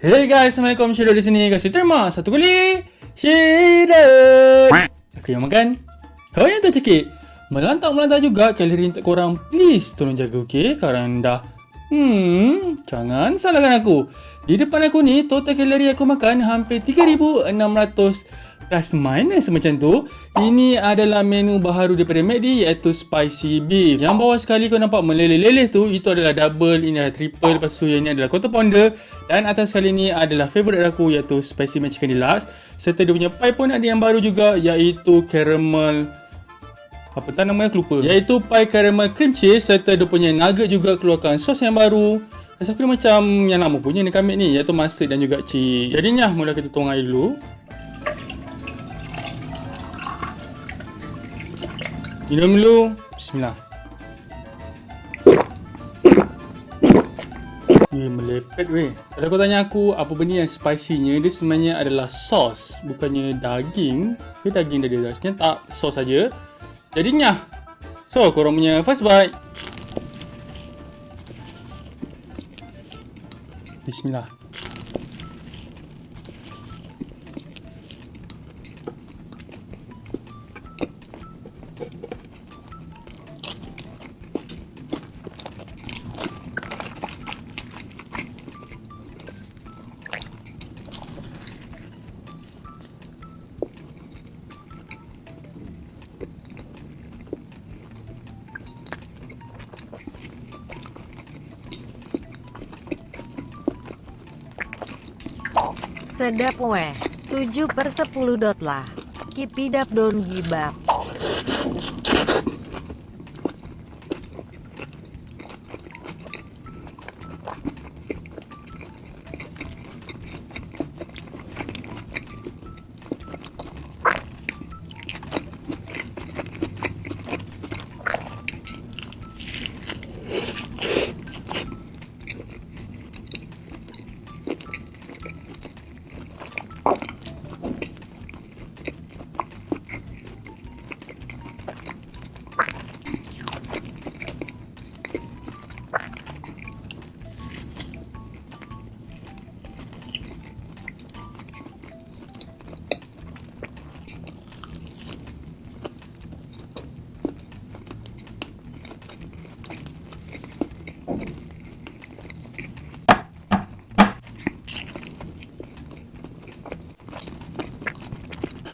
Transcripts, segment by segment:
Hey guys, Assalamualaikum. Syedot di sini. Kasih terima satu kali. Syedot. Aku yang makan. Kau yang tercekik. Melantak-melantak juga kalori tak korang. Please tolong jaga, okey? Korang dah jangan salahkan aku. Di depan aku ni total kalori aku makan hampir 3,600 plus minus macam tu. Ini adalah menu baharu daripada McD, iaitu spicy beef. Yang bawah sekali kau nampak meleleh-leleh tu, itu adalah double, ini adalah triple, lepas tu yang ni adalah quarter pounder. Dan atas sekali ni adalah favourite aku, iaitu spicy chicken deluxe. Serta dia punya pie pun ada yang baru juga, iaitu caramel, apa tak namanya aku lupa, iaitu pie caramel cream cheese. Serta dia punya nugget juga keluarkan sos yang baru. Rasa aku ni macam yang lama punya ni kami ni, iaitu mustard dan juga cheese. Jadinya mula kita tuang air dulu. Minum dulu. Bismillah. Melepet weh. Kalau kau tanya aku apa benda yang spicy-nya, dia sebenarnya adalah sos, bukannya daging. Dia daging dia rasanya tak, sos saja. Jadinya. So, korang punya first bite. Bismillah. Sedap weh. 7/10 dot lah. Keep it up, don't give up.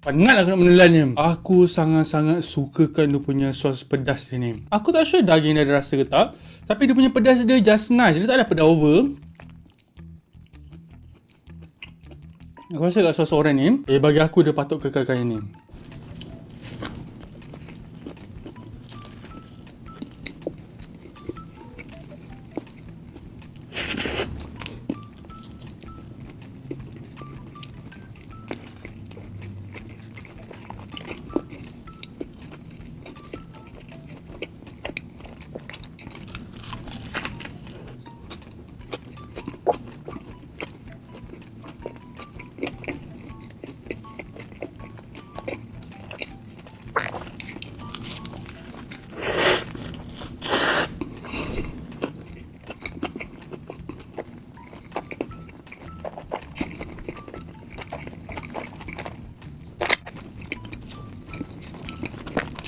Penat aku nak menelannya. Aku sangat-sangat sukakan dia punya sos pedas dia ni. Aku tak sure daging dia ada rasa ke tak, tapi dia punya pedas dia just nice. Dia tak ada pedas over. Aku rasa kat sos orange ni, bagi aku dia patut kekalkan yang ni.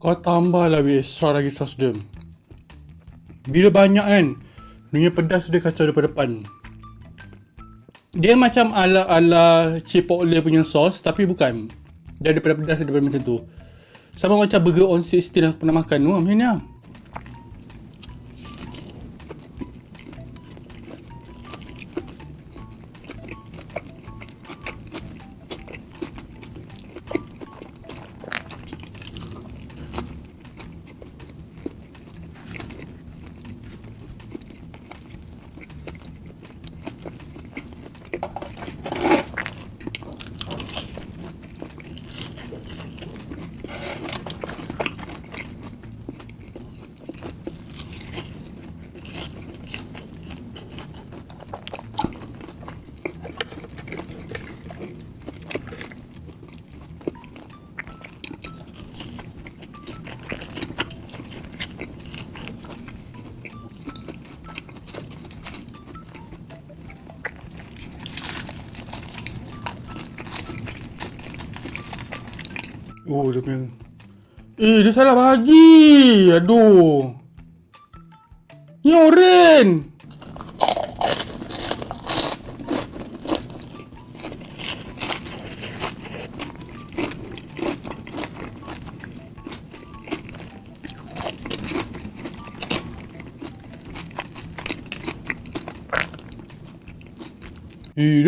Kau tambah lebih extra lagi sos dia. Bila banyak kan, dia pedas dia kacau daripada depan. Dia macam ala-ala Chipotle punya sos, tapi bukan. Dia daripada pedas daripada macam tu. Sama macam burger on 16 aku pernah makan tu, macam ni lah. Oh, dia punya. Dia salah bagi. Aduh. Ni oren.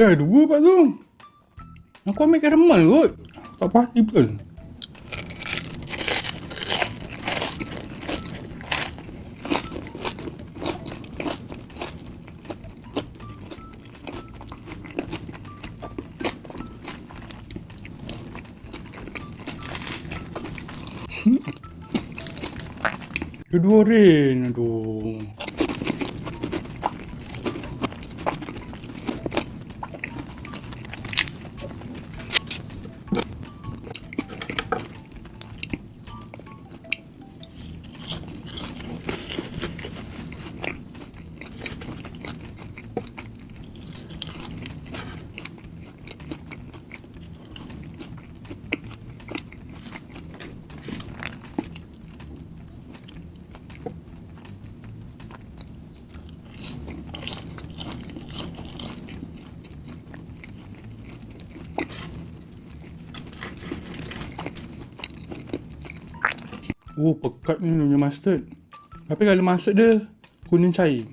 Dah 2 pak tu. Aku ambil karamal kot. Tak pasti pun. Kedua oren. Aduh. Oh, pekat ni punya mustard. Tapi kalau masak dia kuning cair.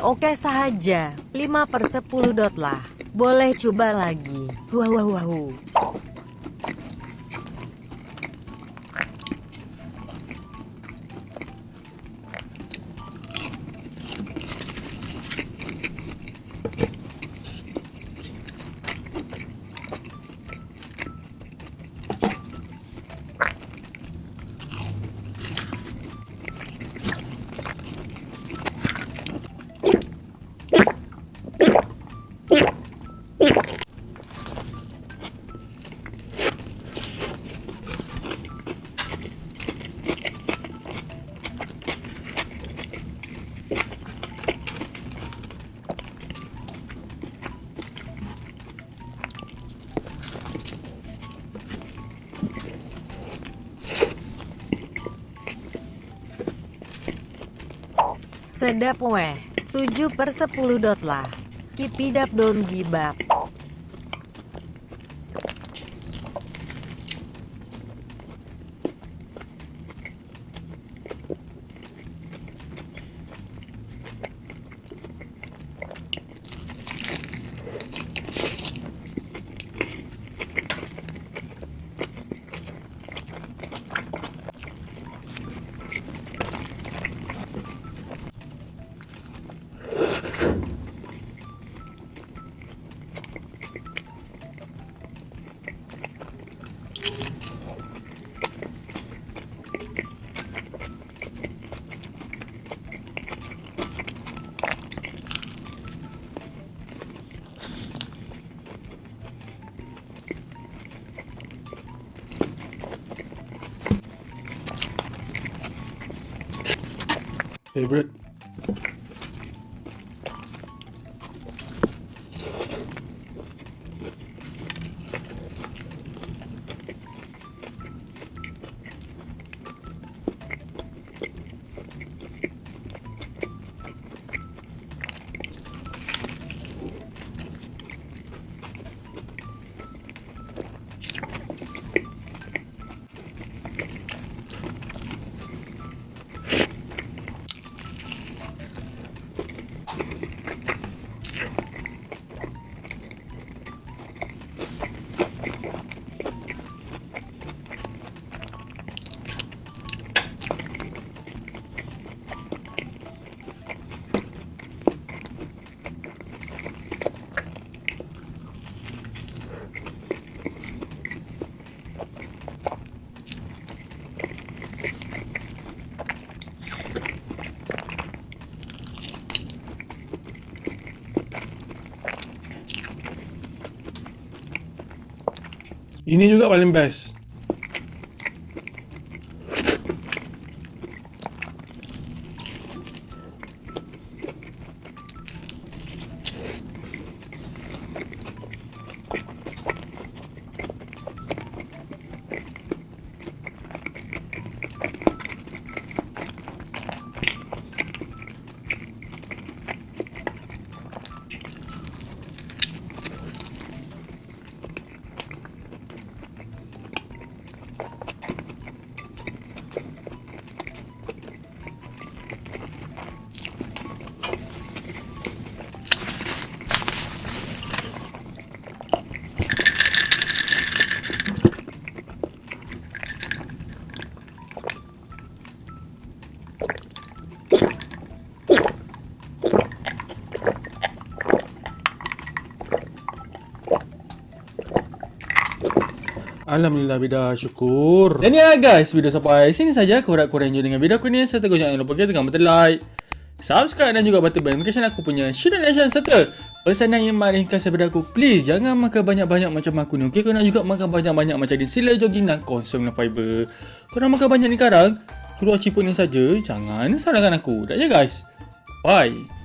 Oke sahaja. 5/10 dot lah. Boleh coba lagi. Wow. Sedap weh. 7/10 dot lah. Kipidap don gibap. Favorite. Ini juga paling best. Alhamdulillah beda, syukur. Dan ya guys, video sampai sini saja. Korang enjoy dengan video aku ni. Serta jangan lupa tekan button like, subscribe dan juga button bell notification aku punya Syedot Nation. Serta pesanan yang ringkas daripada aku, please jangan makan banyak-banyak macam aku ni, okay? Kau nak juga makan banyak-banyak macam ni, sila jogging dan konsumlah fiber. Kau nak makan banyak ni sekarang, keluar ciput ni saja. Jangan salahkan aku. Dah je guys, bye.